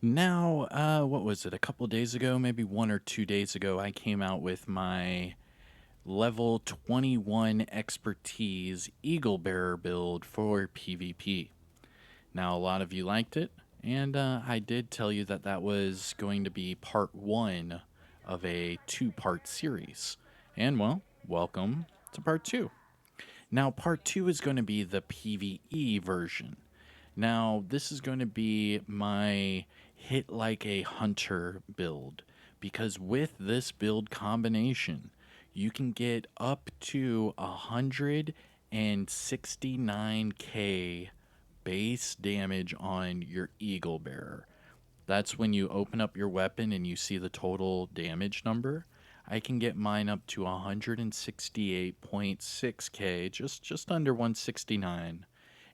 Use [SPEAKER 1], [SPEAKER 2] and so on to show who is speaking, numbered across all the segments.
[SPEAKER 1] Now, what was it? A couple days ago, maybe 1 or 2 days ago, I came out with my level 21 expertise Eagle Bearer build for PvP. Now, a lot of you liked it, and I did tell you that that was going to be part one of a two-part series. And well, welcome to part two. Now, part two is going to be the PvE version. Now, this is going to be my hit like a hunter build because with this build combination, you can get up to 169k base damage on your Eagle Bearer. That's when you open up your weapon and you see the total damage number. I can get mine up to 168.6k, just under 169,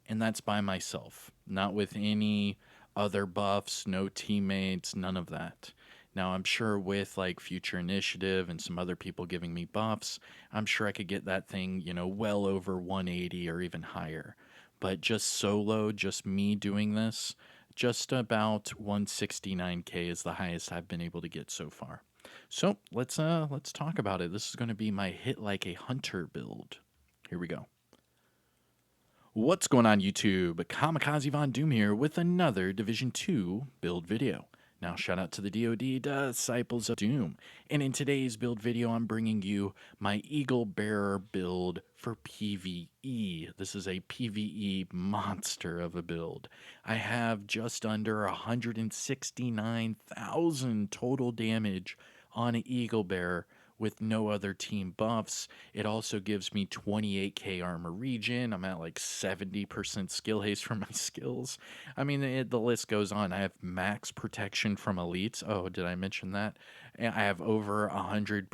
[SPEAKER 1] and that's by myself, not with any other buffs, no teammates, none of that. Now, I'm sure with like Future Initiative and some other people giving me buffs, I'm sure I could get that thing, well over 180 or even higher. But just solo, just me doing this, just about 169k is the highest I've been able to get so far. So let's talk about it. This is going to be my hit like a hunter build. Here we go. What's going on YouTube? Kamikazevondoom here with another Division 2 build video. Now shout out to the DoD Disciples of Doom. And in today's build video I'm bringing you my Eagle Bearer build for PvE. This is a PvE monster of a build. I have just under 169,000 total damage on an Eagle Bearer with no other team buffs. It also gives me 28k armor regen. I'm at like 70% skill haste for my skills. I mean, the list goes on. I have max protection from elites. Oh, did I mention that? I have over 100%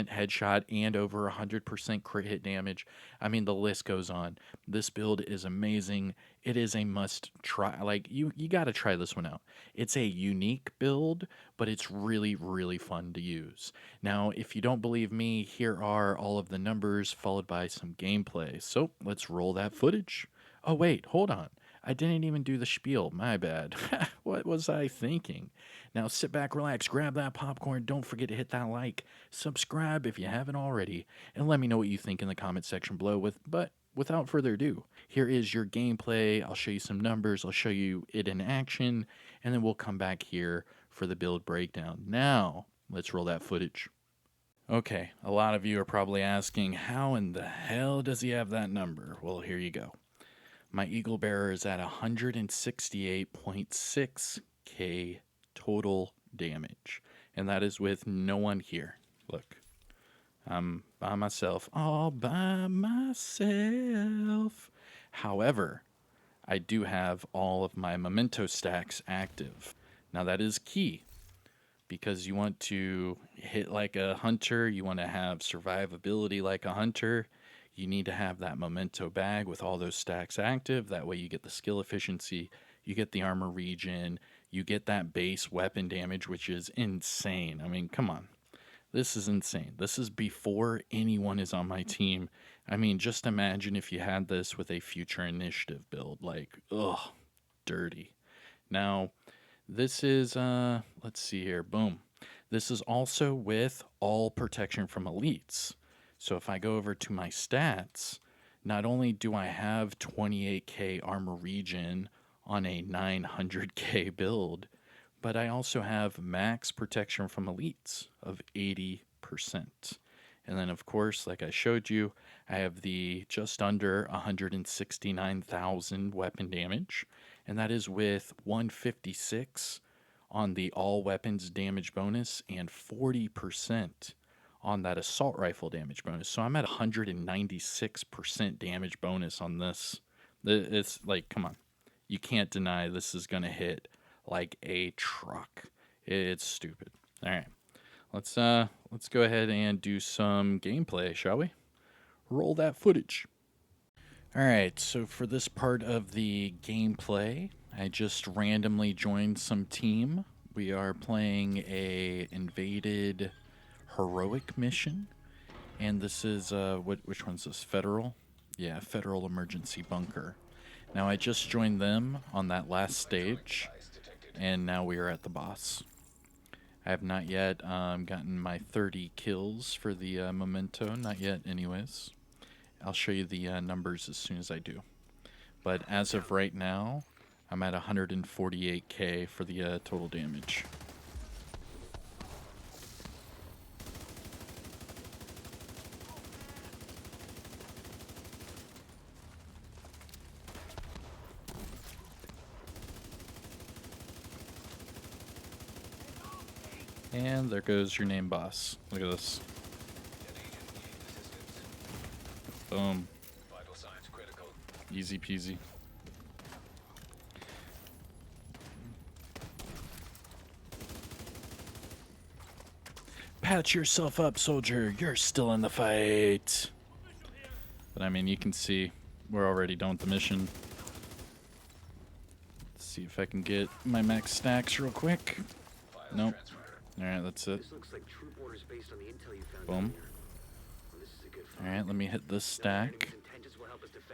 [SPEAKER 1] headshot and over 100% crit hit damage. I mean, the list goes on. This build is amazing. It is a must try. Like, you got to try this one out. It's a unique build, but it's really, really fun to use. Now, if you don't believe me, here are all of the numbers followed by some gameplay. So let's roll that footage. Oh, wait, hold on. I didn't even do the spiel. My bad. What was I thinking? Now sit back, relax, grab that popcorn. Don't forget to hit that like, subscribe if you haven't already, and let me know what you think in the comment section below. But without further ado, here is your gameplay. I'll show you some numbers. I'll show you it in action, and then we'll come back here for the build breakdown. Now, let's roll that footage. Okay, a lot of you are probably asking, how in the hell does he have that number? Well, here you go. My Eagle Bearer is at 168.6k total damage, and that is with no one here. Look, I'm by myself, all by myself. However, I do have all of my memento stacks active. Now, that is key because you want to hit like a hunter, you want to have survivability like a hunter. You need to have that memento bag with all those stacks active. That way you get the skill efficiency, you get the armor regen, you get that base weapon damage, which is insane. I mean, come on. This is insane. This is before anyone is on my team. I mean, just imagine if you had this with a Future Initiative build. Like, ugh, dirty. Now, this is, let's see here. Boom. This is also with all protection from elites. So if I go over to my stats, not only do I have 28k armor regen on a 900k build, but I also have max protection from elites of 80%. And then, of course, like I showed you, I have the just under 169,000 weapon damage, and that is with 156 on the all weapons damage bonus and 40% on that assault rifle damage bonus. So I'm at 196% damage bonus on this. It's like, come on. You can't deny this is going to hit like a truck. It's stupid. All right. Let's go ahead and do some gameplay, shall we? Roll that footage. All right, so for this part of the gameplay, I just randomly joined some team. We are playing a invaded heroic mission, and this is which one's this? Federal? Yeah, Federal Emergency Bunker. Now I just joined them on that last stage. And now we are at the boss. I have not yet gotten my 30 kills for the memento. Not yet, anyways. I'll show you the numbers as soon as I do. But as of right now, I'm at 148k for the total damage. And there goes your name boss. Look at this. Boom. Easy peasy. Patch yourself up, soldier. You're still in the fight. But I mean, you can see we're already done with the mission. Let's see if I can get my max stacks real quick. Nope. Alright, that's it. Boom. Alright, let me hit this stack.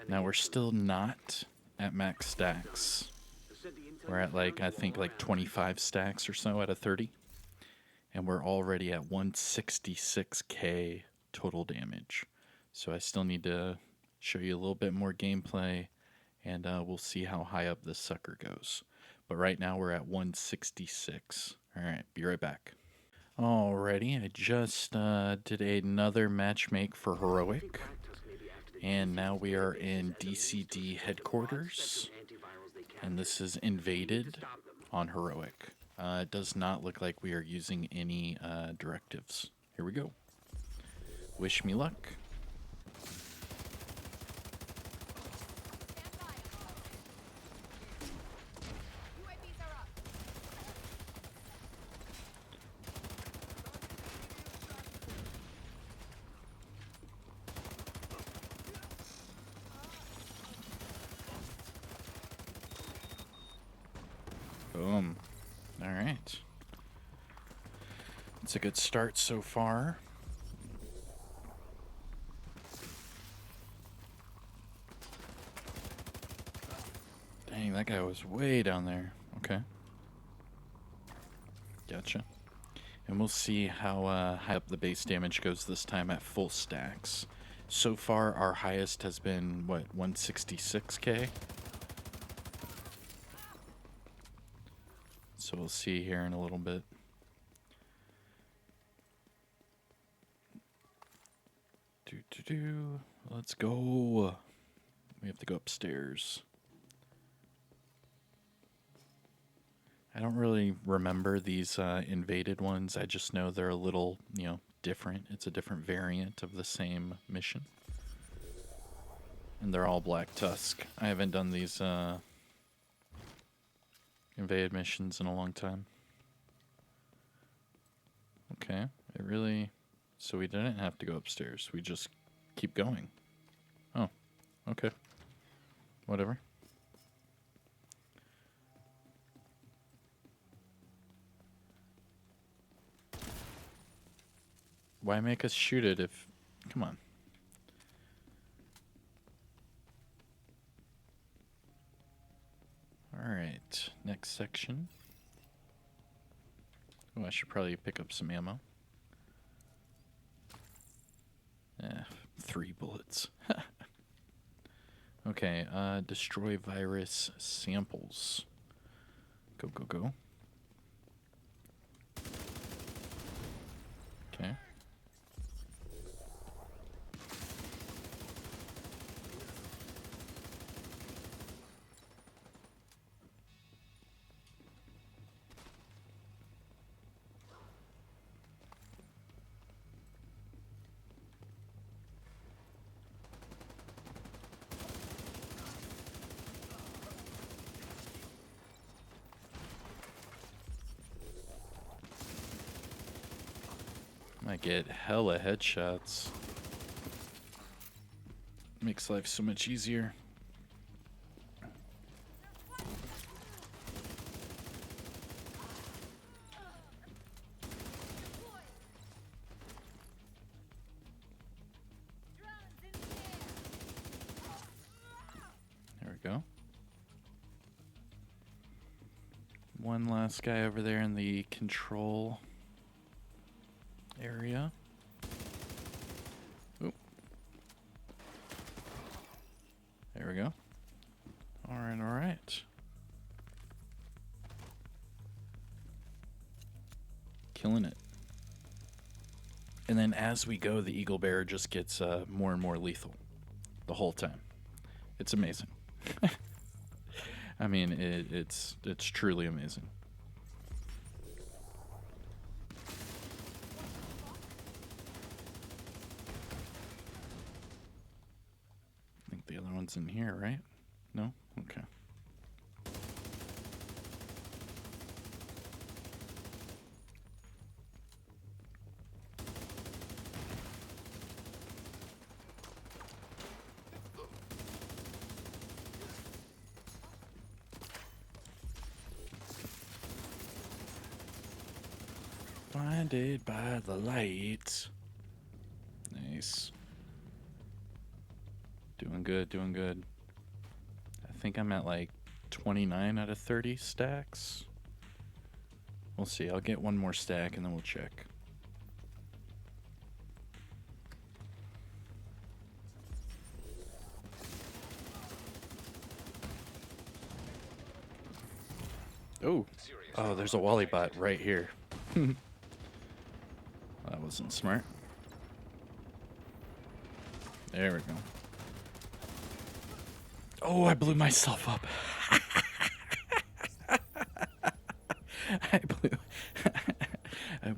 [SPEAKER 1] Now we're still not at max stacks. We're at like, I think like 25 stacks or so out of 30. And we're already at 166k total damage. So I still need to show you a little bit more gameplay, and we'll see how high up this sucker goes. But right now we're at 166. Alright, be right back. Alrighty, I just did another matchmake for Heroic. And now we are in DCD headquarters. And this is invaded on Heroic. It does not look like we are using any directives. Here we go. Wish me luck. Boom. All right. It's a good start so far. Dang, that guy was way down there. Okay. Gotcha. And we'll see how high up the base damage goes this time at full stacks. So far, our highest has been, what, 166k? So we'll see here in a little bit. Let's go. We have to go upstairs. I don't really remember these invaded ones. I just know they're a little, different. It's a different variant of the same mission. And they're all Black Tusk. I haven't done these invaded missions in a long time. Okay, it really... So we didn't have to go upstairs. We just keep going. Oh, okay. Whatever. Why make us shoot it if... Come on. Alright, next section. Oh, I should probably pick up some ammo. 3 bullets. Okay, destroy virus samples. Go, go, go. Okay. I get hella headshots. Makes life so much easier. There we go. one last guy over there in the control area. Oop. There we go. Alright, alright. Killing it. And then as we go, the Eagle Bear just gets more and more lethal the whole time. It's amazing. I mean, it's truly amazing. I think the other one's in here, right? No? Okay. Blinded by the light. Nice. Doing good, doing good. I think I'm at like 29 out of 30 stacks. We'll see. I'll get one more stack and then we'll check. Oh, oh, there's a Wally bot right here. That wasn't smart. There we go. Oh, I blew myself up. I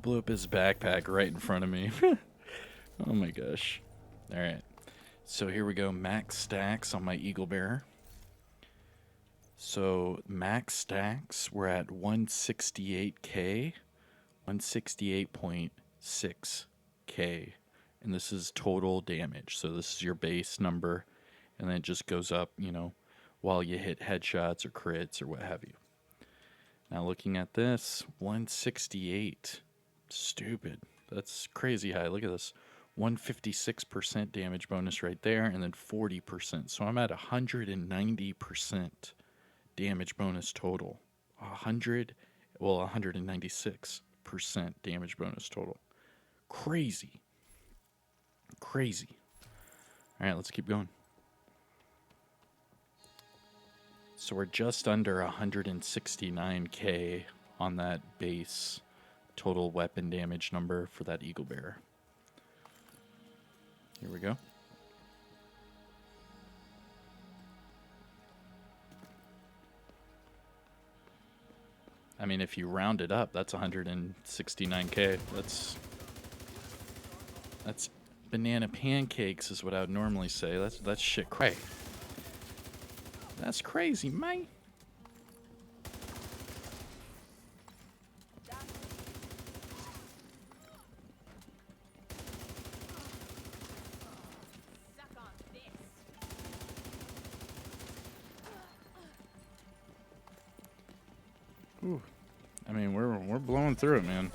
[SPEAKER 1] blew up his backpack right in front of me. Oh my gosh. All right. So here we go. Max stacks on my Eagle Bear. So max stacks, we're at 168k, 168.6k, and this is total damage. So this is your base number, and then it just goes up, you know, while you hit headshots or crits or what have you. Now looking at this, 168, stupid. That's crazy high. Look at this, 156% damage bonus right there, and then 40%. So I'm at 190%. damage bonus total. 196% damage bonus total. Crazy. Crazy. All right, let's keep going. So we're just under 169k on that base total weapon damage number for that Eagle Bear. Here we go. I mean, if you round it up, that's 169k. That's banana pancakes is what I would normally say. That's shit cray. That's crazy, man. Ooh. I mean, we're blowing through it, man.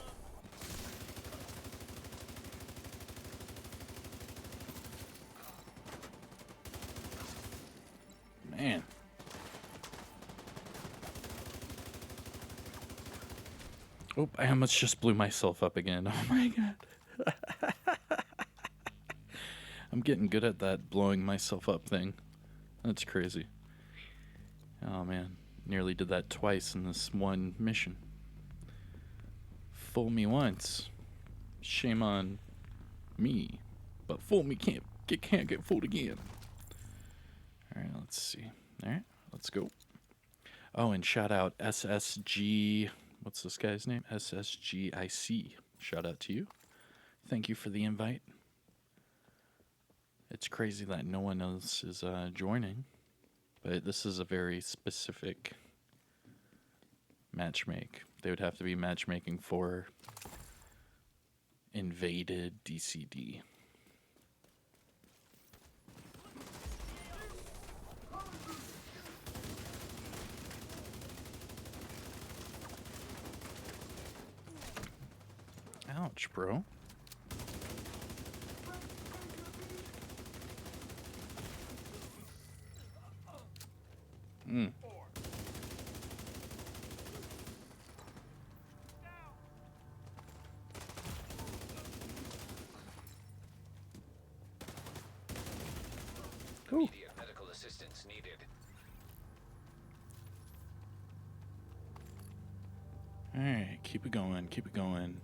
[SPEAKER 1] Man. Oh, I almost just blew myself up again. Oh my god. I'm getting good at that blowing myself up thing. That's crazy. Oh man. Nearly did that twice in this one mission. Fool me once. Shame on me. But fool me can't get fooled again. Alright, let's see. Alright, let's go. Oh, and shout out SSG. What's this guy's name? SSGIC. Shout out to you. Thank you for the invite. It's crazy that no one else is joining. But this is a very specific matchmake. They would have to be matchmaking for invaded DCD. Ouch, bro.
[SPEAKER 2] assistance needed.
[SPEAKER 1] Alright, keep it going, keep it going.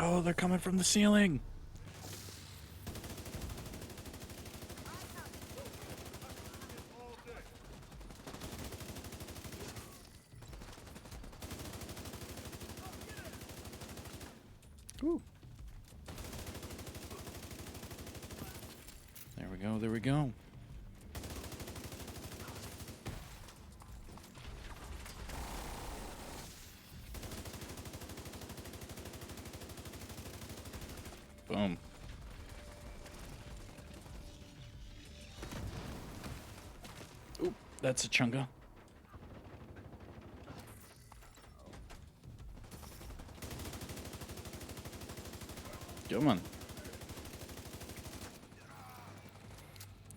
[SPEAKER 1] Oh, they're coming from the ceiling. Ooh. There we go, there we go. Boom. Oop, that's a chunga. Come on.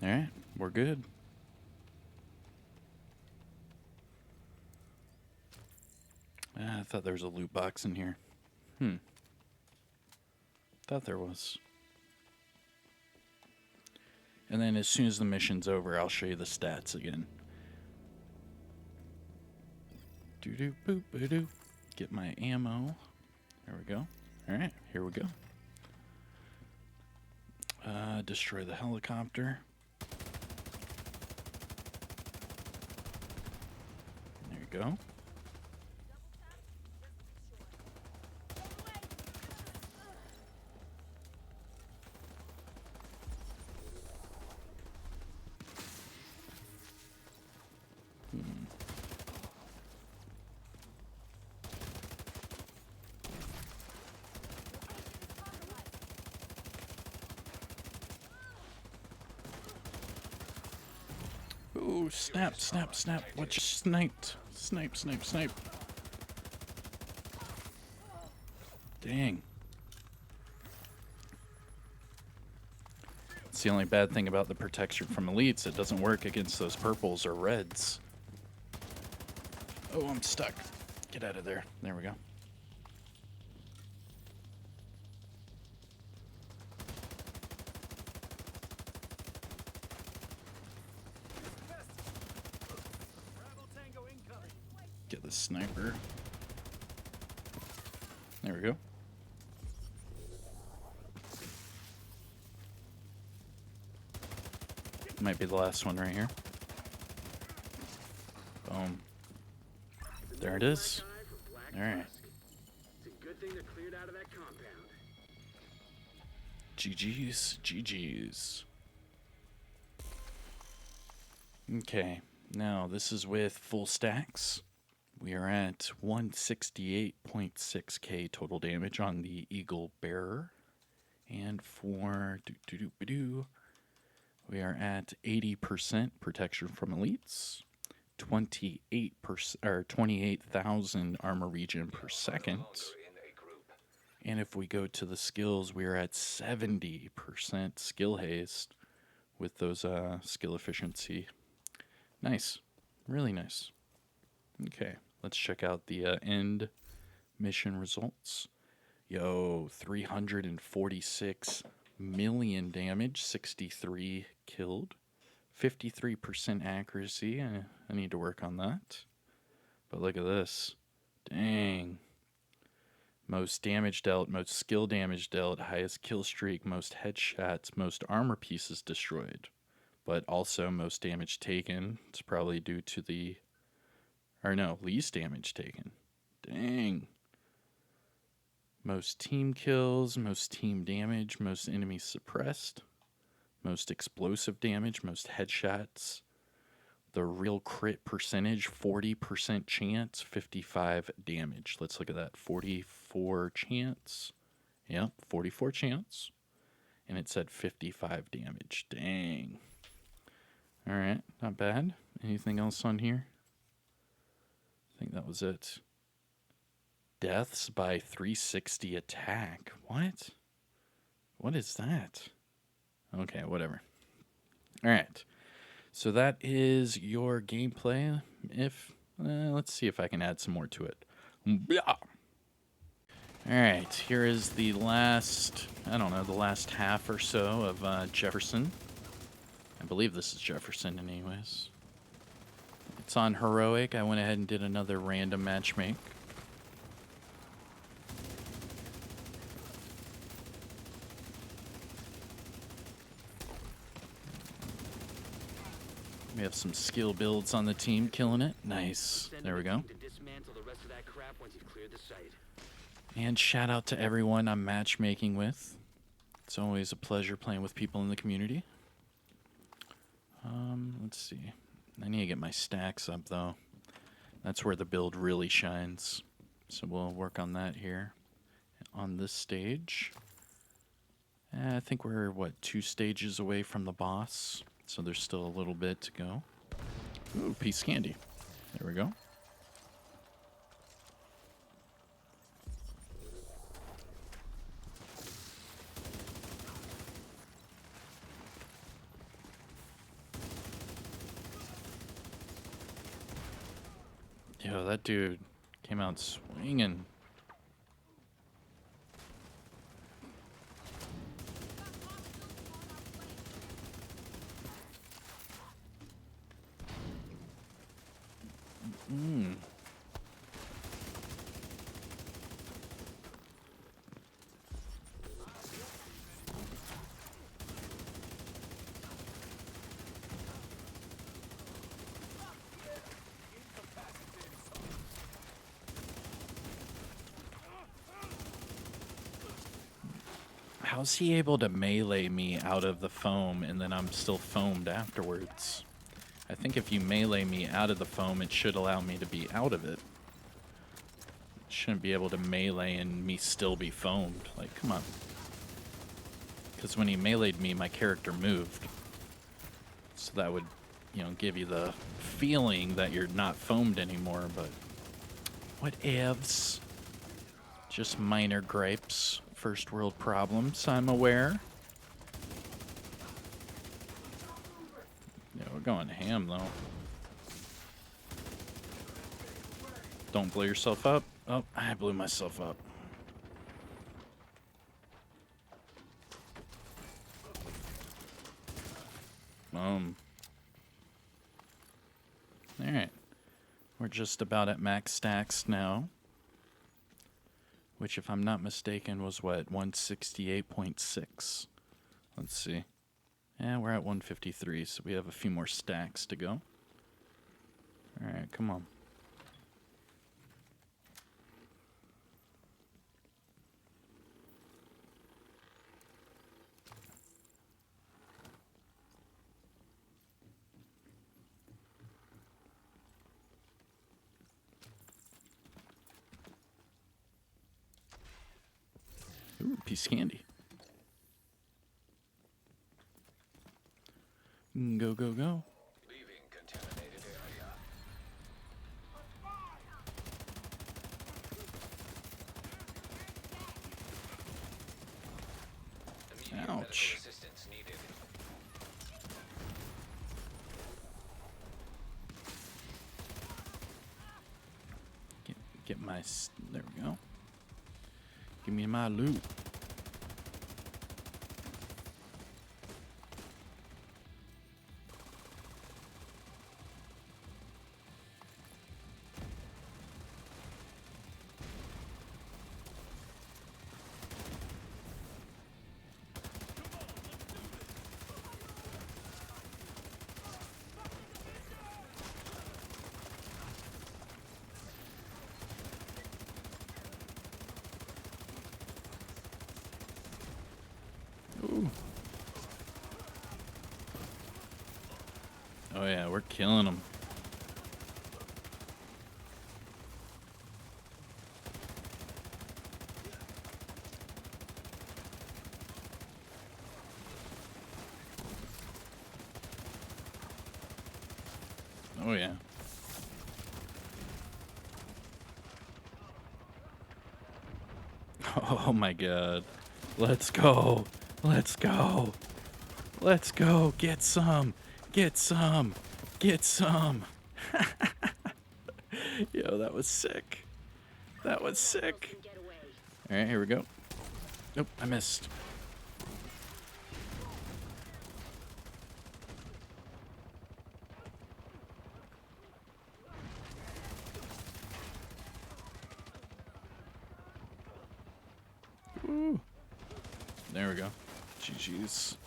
[SPEAKER 1] Alright, we're good. I thought there was a loot box in here. Thought there was. And then as soon as the mission's over, I'll show you the stats again. Doo-doo, boop-a-doo. Get my ammo. There we go. Alright, here we go. Destroy the helicopter. There you go. Ooh, snap, snap, snap. What you sniped? Snipe, snipe, snipe. Dang. It's the only bad thing about the protection from elites. It doesn't work against those purples or reds. Oh, I'm stuck. Get out of there. There we go. Get the sniper. There we go. Might be the last one right here. Boom. There it is. Alright.
[SPEAKER 3] It's a good thing they're cleared out of that compound.
[SPEAKER 1] GG's. GG's. Okay. Now, this is with full stacks. We are at 168.6k total damage on the Eagle Bearer. And for we are at 80% protection from elites, 28% or 28,000 armor regen per second. And if we go to the skills, we are at 70% skill haste with those skill efficiency. Nice. Really nice. Okay, let's check out the end mission results. Yo, 346 million damage, 63 killed, 53% accuracy. I need to work on that. But look at this. Dang. Most damage dealt, most skill damage dealt, highest kill streak, most headshots, most armor pieces destroyed. But also most damage taken. It's probably due to the... Or no, least damage taken. Dang. Most team kills, most team damage, most enemies suppressed, most explosive damage, most headshots. The real crit percentage, 40% chance, 55 damage. Let's look at that. 44 chance. Yep, 44 chance. And it said 55 damage. Dang. Alright, not bad. Anything else on here? I think that was it. deaths by 360 attack. What? What is that? Okay, whatever. All right. So that is your gameplay. If let's see if I can add some more to it. Blah. All right, here is the last, I don't know, the last half or so of Jefferson. I believe this is Jefferson anyways. It's on Heroic. I went ahead and did another random matchmake. We have some skill builds on the team, killing it. Nice. There we go. And shout out to everyone I'm matchmaking with. It's always a pleasure playing with people in the community. Let's see. I need to get my stacks up, though. That's where the build really shines. So we'll work on that here on this stage. I think we're, what, 2 stages away from the boss. So there's still a little bit to go. Ooh, piece candy. There we go. Yo, that dude came out swinging. How's he able to melee me out of the foam and then I'm still foamed afterwards? I think if you melee me out of the foam, it should allow me to be out of it. Shouldn't be able to melee and me still be foamed. Like, come on. Because when he meleeed me, my character moved. So that would, you know, give you the feeling that you're not foamed anymore, but whatevs. Just minor gripes. First world problems, I'm aware. Yeah, we're going ham, though. Don't blow yourself up. Oh, I blew myself up. Alright. We're just about at max stacks now. Which, if I'm not mistaken, was what, 168.6? Let's see. Yeah, we're at 153, so we have a few more stacks to go. Alright, come on. Ooh, piece of candy. Go, go, go.
[SPEAKER 2] Leaving contaminated area.
[SPEAKER 1] Ouch.
[SPEAKER 2] Assistance needed.
[SPEAKER 1] Get my... There we go. Give me my loot. Ooh. Oh yeah, we're killing them. Oh yeah. Oh my god. Let's go. Let's go. Let's go. Get some. Get some. Get some. Yo, that was sick. That was sick. Alright, here we go. Nope, I missed. Ooh. There we go. GG's.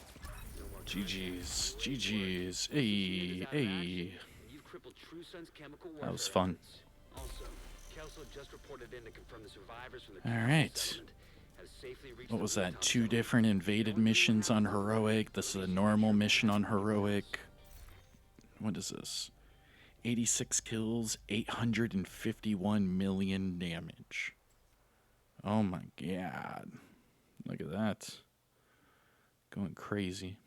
[SPEAKER 1] GG's. GG's. Hey, hey.
[SPEAKER 3] You've crippled True Sun's chemical
[SPEAKER 1] That was
[SPEAKER 3] warfare
[SPEAKER 1] fun.
[SPEAKER 3] efforts. Also, Kelso just reported in to confirm the survivors from the
[SPEAKER 1] All right.
[SPEAKER 3] settlement have safely reached
[SPEAKER 1] What
[SPEAKER 3] the
[SPEAKER 1] was that?
[SPEAKER 3] rooftop
[SPEAKER 1] 2
[SPEAKER 3] zone.
[SPEAKER 1] different invaded missions on Heroic. This is a normal mission on Heroic. What is this? 86 kills, 851 million damage. Oh my god. Look at that. Going crazy.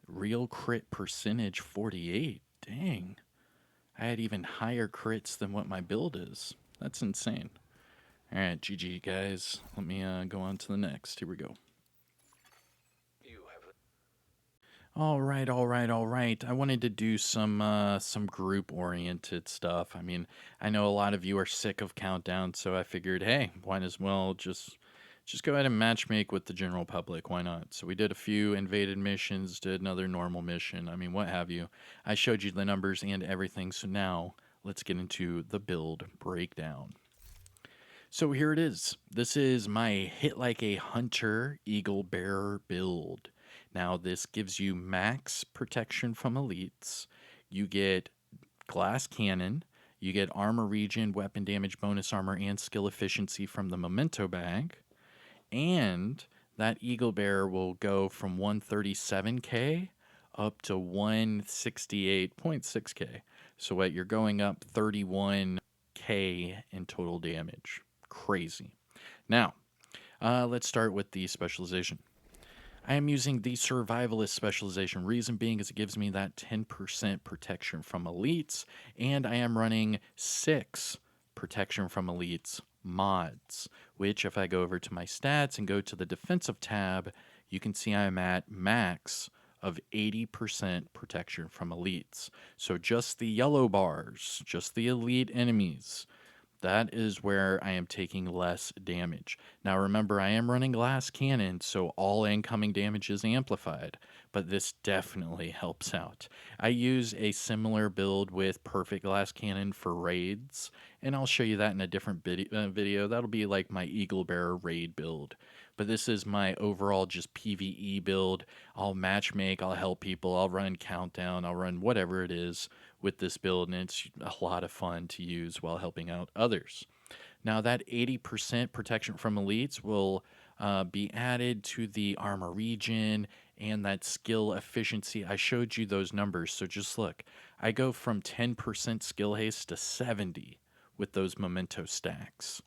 [SPEAKER 1] Real crit percentage 48. Dang. I had even higher crits than what my build is. That's insane. Alright, GG guys. Let me go on to the next. Here we go.
[SPEAKER 2] You have
[SPEAKER 1] All right. I wanted to do some group oriented stuff. I mean, I know a lot of you are sick of countdown, so I figured, hey, might as well just go ahead and matchmake with the general public. Why not? So we did a few invaded missions, did another normal mission. I mean, what have you. I showed you the numbers and everything, so now let's get into the build breakdown. So here it is. This is my Hit Like a Hunter Eagle Bearer build. Now, this gives you max protection from elites. You get glass cannon. You get armor regen, weapon damage, bonus armor, and skill efficiency from the memento bag. And that Eagle Bearer will go from 137k up to 168.6k. So what you're going up 31k in total damage. Crazy. Now, let's start with the specialization. I am using the survivalist specialization. Reason being is it gives me that 10% protection from elites, and I am running 6 protection from elites mods, which if I go over to my stats and go to the defensive tab, you can see I'm at max of 80% protection from elites. So just the yellow bars, just the elite enemies, that is where I am taking less damage. Now remember, I am running glass cannon, so all incoming damage is amplified, but this definitely helps out. I use a similar build with perfect glass cannon for raids, and I'll show you that in a different video. That'll be like my Eagle Bearer raid build. But this is my overall just PvE build. I'll matchmake, I'll help people, I'll run countdown, I'll run whatever it is with this build, and it's a lot of fun to use while helping out others. Now, that 80% protection from elites will be added to the armor regen and that skill efficiency. I showed you those numbers, so just look. I go from 10% skill haste to 70 with those memento stacks.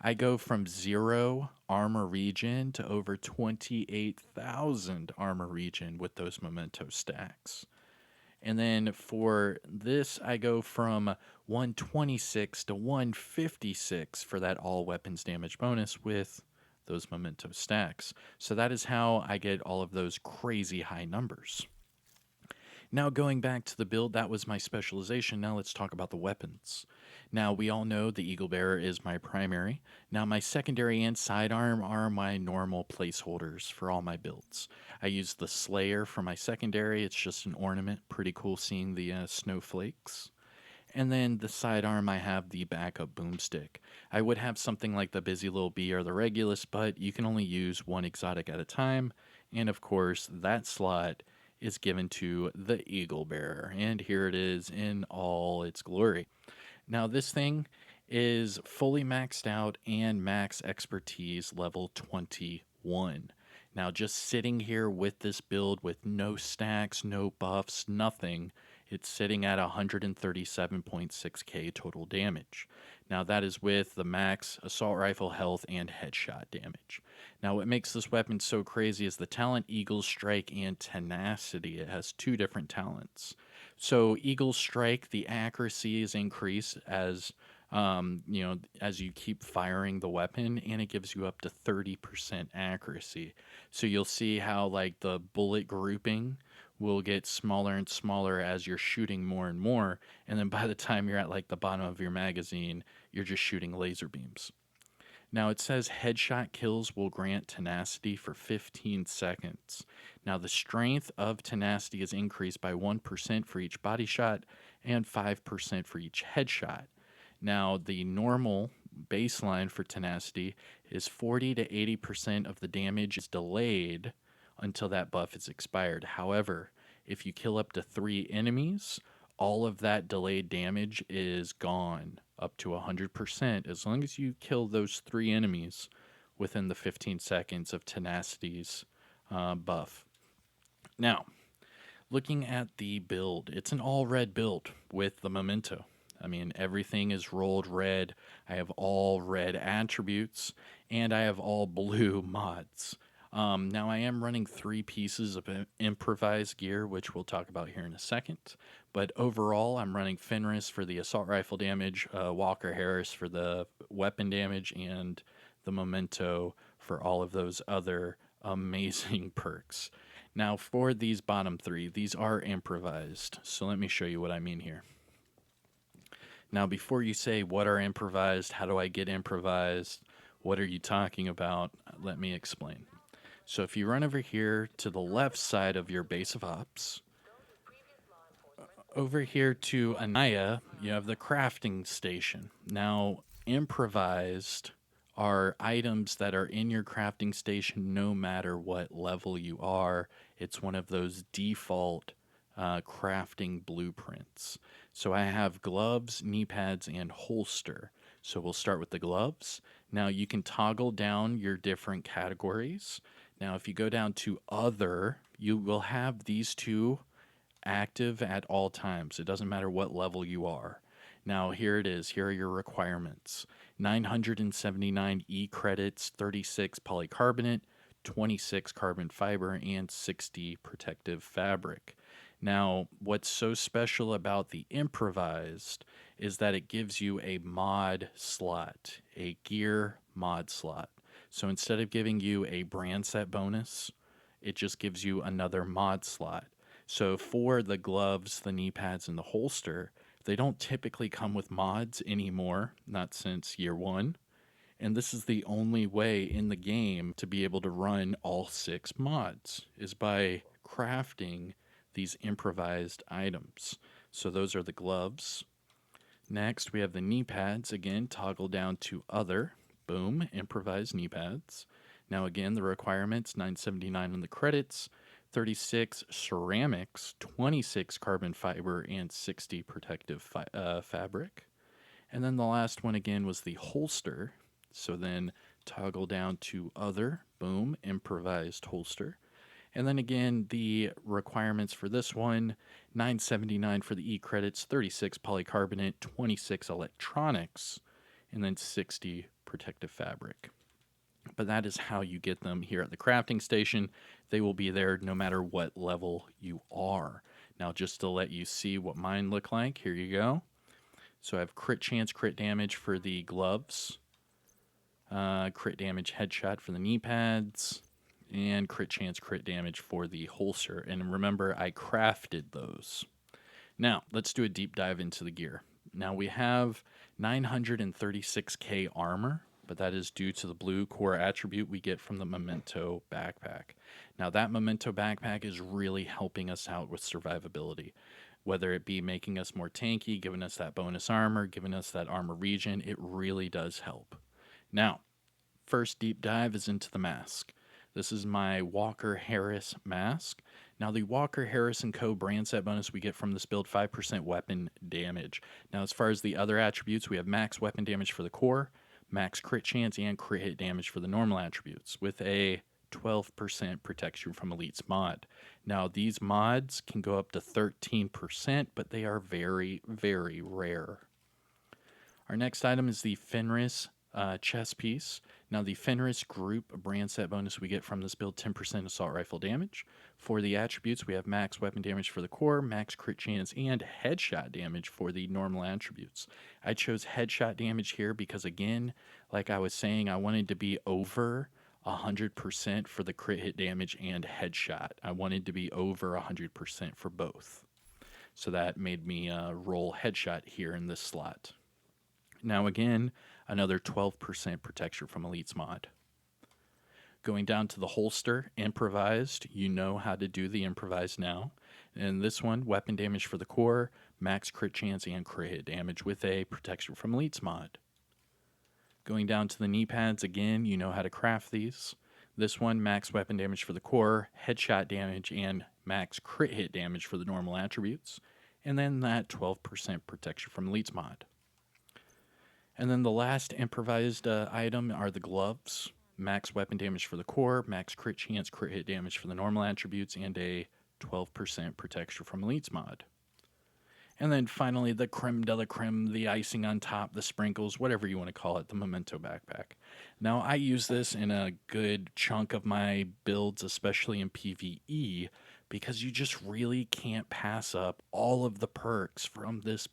[SPEAKER 1] I go from 0 armor regen to over 28,000 armor regen with those memento stacks. And then for this, I go from 126 to 156 for that all weapons damage bonus with those memento stacks. So that is how I get all of those crazy high numbers. Now, going back to the build, that was my specialization. Now let's talk about the weapons. Now, we all know the Eagle Bearer is my primary. Now, my secondary and sidearm are my normal placeholders for all my builds. I use the Slayer for my secondary. It's just an ornament. Pretty cool seeing the snowflakes. And then the sidearm, I have the backup boomstick. I would have something like the Busy Little Bee or the Regulus, but you can only use one exotic at a time. And of course, that slot is given to the Eagle Bearer. And here it is in all its glory. Now, this thing is fully maxed out and max expertise level 21. Now, just sitting here with this build with no stacks, no buffs, nothing, it's sitting at 137.6k total damage. Now, that is with the max assault rifle health and headshot damage. Now, what makes this weapon so crazy is the talent Eagle Strike and Tenacity. It has 2 different talents. So, Eagle Strike, the accuracy is increased as as you keep firing the weapon, and it gives you up to 30% accuracy. So you'll see how like the bullet grouping will get smaller and smaller as you're shooting more and more, and then by the time you're at like the bottom of your magazine, you're just shooting laser beams. Now it says headshot kills will grant tenacity for 15 seconds. Now the strength of tenacity is increased by 1% for each body shot and 5% for each headshot. Now the normal baseline for tenacity is 40 to 80% of the damage is delayed until that buff is expired. However, if you kill up to 3 enemies, all of that delayed damage is gone up to 100% as long as you kill those 3 enemies within the 15 seconds of tenacity's buff. Now, looking at the build, it's an all red build with the memento. I mean, everything is rolled red. I have all red attributes, and I have all blue mods. Now, I am running 3 pieces of improvised gear, which we'll talk about here in a second. But overall, I'm running Fenris for the assault rifle damage, Walker Harris for the weapon damage, and the memento for all of those other amazing perks. Now, for these bottom 3, these are improvised. So let me show you what I mean here. Now, before you say, what are improvised? How do I get improvised? What are you talking about? Let me explain. So if you run over here to the left side of your base of ops, over here to Anaya, you have the crafting station. Now, improvised are items that are in your crafting station no matter what level you are. It's one of those default crafting blueprints. So I have gloves, knee pads, and holster. So we'll start with the gloves. Now you can toggle down your different categories. Now, if you go down to other, you will have these 2 active at all times. It doesn't matter what level you are. Now, here it is. Here are your requirements: 979 E credits, 36 polycarbonate, 26 carbon fiber, and 60 protective fabric. Now, what's so special about the improvised is that it gives you a mod slot, a gear mod slot. So instead of giving you a brand set bonus, it just gives you another mod slot. So for the gloves, the knee pads, and the holster, they don't typically come with mods anymore, not since year 1. And this is the only way in the game to be able to run all 6 mods, is by crafting these improvised items. So those are the gloves. Next, we have the knee pads. Again, toggle down to other. Boom, improvised knee pads. Now again, the requirements: 979 on the credits, 36 ceramics, 26 carbon fiber, and 60 protective fabric. And then the last one again was the holster. So then toggle down to other. Boom, improvised holster. And then again, the requirements for this one: 979 for the E credits, 36 polycarbonate, 26 electronics, and then 60 protective fabric. But that is how you get them here at the crafting station. They will be there no matter what level you are. Now, just to let you see what mine look like, here you go. So I have crit chance, crit damage for the gloves, crit damage headshot for the knee pads, and crit chance, crit damage for the holster. And remember, I crafted those. Now, let's do a deep dive into the gear. Now, we have 936k armor, but that is due to the blue core attribute we get from the Memento backpack. Now, that Memento backpack is really helping us out with survivability, whether it be making us more tanky, giving us that bonus armor, giving us that armor regen. It really does help. Now, first deep dive is into the mask. This is my Walker Harris mask. Now, the Walker Harris & Co. brand set bonus we get from this build, 5% weapon damage. Now, as far as the other attributes, we have max weapon damage for the core, max crit chance, and crit hit damage for the normal attributes, with a 12% protection from elites mod. Now, these mods can go up to 13%, but they are very, very rare. Our next item is the Fenris chest piece. Now, the Fenris group brand set bonus we get from this build 10% assault rifle damage. For the attributes, we have max weapon damage for the core, max crit chance, and headshot damage for the normal attributes. I chose headshot damage here because, again, like I was saying, I wanted to be over 100% for the crit hit damage and headshot. I wanted to be over 100% for both. So that made me roll headshot here in this slot. Now again, another 12% protection from Elite's mod. Going down to the holster, improvised. You know how to do the improvised now. And this one, weapon damage for the core, max crit chance, and crit hit damage with a protection from Elite's mod. Going down to the knee pads, again, you know how to craft these. This one, max weapon damage for the core, headshot damage, and max crit hit damage for the normal attributes. And then that 12% protection from Elite's mod. And then the last improvised item are the gloves. Max weapon damage for the core, max crit chance, crit hit damage for the normal attributes, and a 12% protection from Elite's mod. And then finally, the creme de la creme, the icing on top, the sprinkles, whatever you want to call it, the Memento backpack. Now, I use this in a good chunk of my builds, especially in PvE, because you just really can't pass up all of the perks from this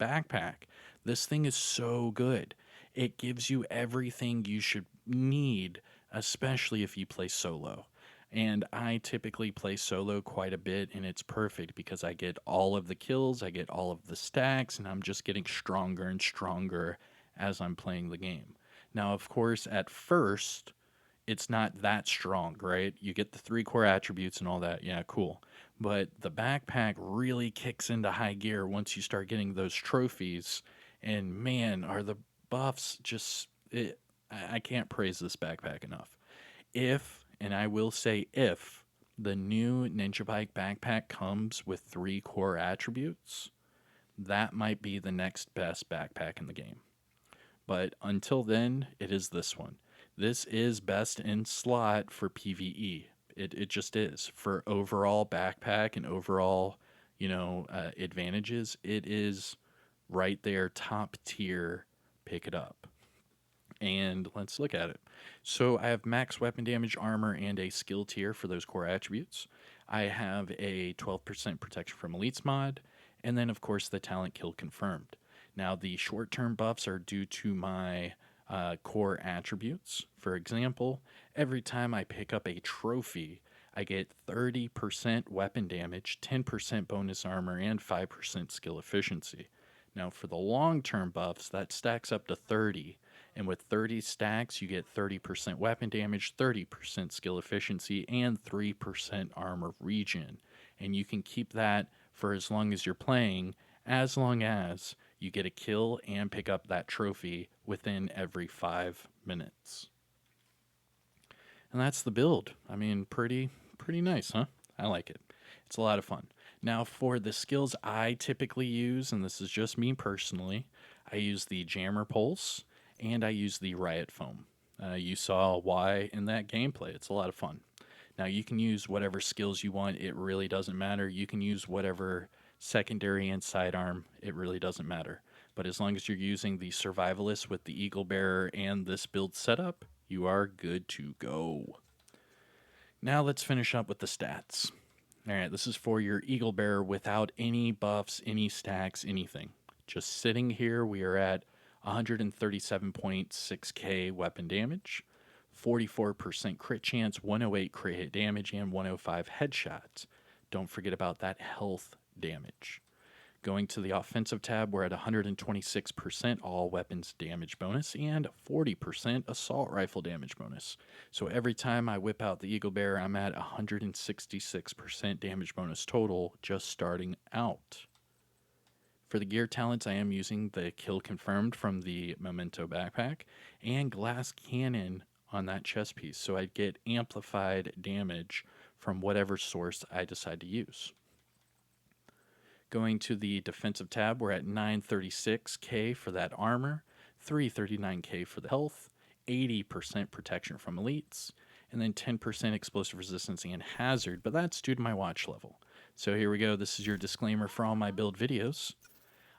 [SPEAKER 1] backpack. This thing is so good. It gives you everything you should need, especially if you play solo. And I typically play solo quite a bit, and it's perfect because I get all of the kills, I get all of the stacks, and I'm just getting stronger and stronger as I'm playing the game. Now, of course, at first, it's not that strong, right? You get the 3 core attributes and all that. Yeah, cool. But the backpack really kicks into high gear once you start getting those trophies. And man, are the buffs just. I can't praise this backpack enough. If, and I will say if, the new Ninja Bike backpack comes with 3 core attributes, that might be the next best backpack in the game. But until then, it is this one. This is best in slot for PvE. It just is. For overall backpack and overall, advantages, it is right there, top tier. Pick it up. And let's look at it. So I have max weapon damage, armor, and a skill tier for those core attributes. I have a 12% protection from Elite's mod, and then, of course, the talent kill confirmed. Now, the short-term buffs are due to my core attributes. For example, every time I pick up a trophy, I get 30% weapon damage, 10% bonus armor, and 5% skill efficiency. Now, for the long-term buffs, that stacks up to 30. And with 30 stacks, you get 30% weapon damage, 30% skill efficiency, and 3% armor regen. And you can keep that for as long as you're playing, as long as you get a kill and pick up that trophy within every 5 minutes. And that's the build. I mean, pretty nice, huh? I like it. It's a lot of fun. Now, for the skills I typically use, and this is just me personally, I use the Jammer Pulse, and I use the Riot Foam. You saw why in that gameplay. It's a lot of fun. Now, you can use whatever skills you want. It really doesn't matter. You can use whatever secondary and sidearm. It really doesn't matter. But as long as you're using the Survivalist with the Eagle Bearer and this build setup, you are good to go. Now, let's finish up with the stats. All right, this is for your Eagle Bearer without any buffs, any stacks, anything. Just sitting here, we are at 137.6k weapon damage, 44% crit chance, 108 crit hit damage, and 105 headshots. Don't forget about that health damage. Going to the offensive tab, we're at 126% all weapons damage bonus and 40% assault rifle damage bonus. So every time I whip out the Eagle Bearer, I'm at 166% damage bonus total just starting out. For the gear talents, I am using the kill confirmed from the Memento backpack and glass cannon on that chest piece, so I get amplified damage from whatever source I decide to use. Going to the defensive tab, we're at 936k for that armor, 339k for the health, 80% protection from elites, and then 10% explosive resistance and hazard, but that's due to my watch level. So here we go. This is your disclaimer for all my build videos.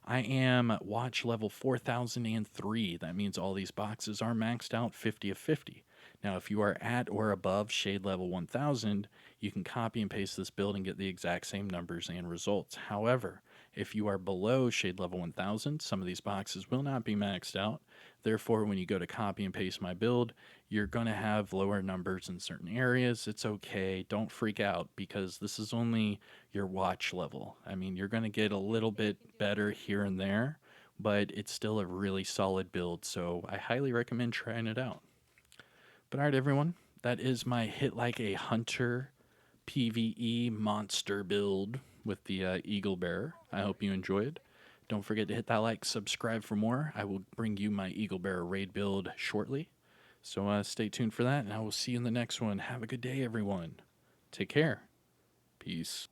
[SPEAKER 1] I am watch level 4003. That means all these boxes are maxed out 50 of 50. Now, if you are at or above shade level 1000, you can copy and paste this build and get the exact same numbers and results. However, if you are below shade level 1000, some of these boxes will not be maxed out. Therefore, when you go to copy and paste my build, you're going to have lower numbers in certain areas. It's okay. Don't freak out because this is only your watch level. I mean, you're going to get a little bit better here and there, but it's still a really solid build. So I highly recommend trying it out. But all right, everyone, that is my Hit Like a Hunter PvE monster build with the Eagle Bearer. I hope you enjoyed. Don't forget to hit that like, subscribe for more. I will bring you my Eagle Bearer raid build shortly. So stay tuned for that, and I will see you in the next one. Have a good day, everyone. Take care. Peace.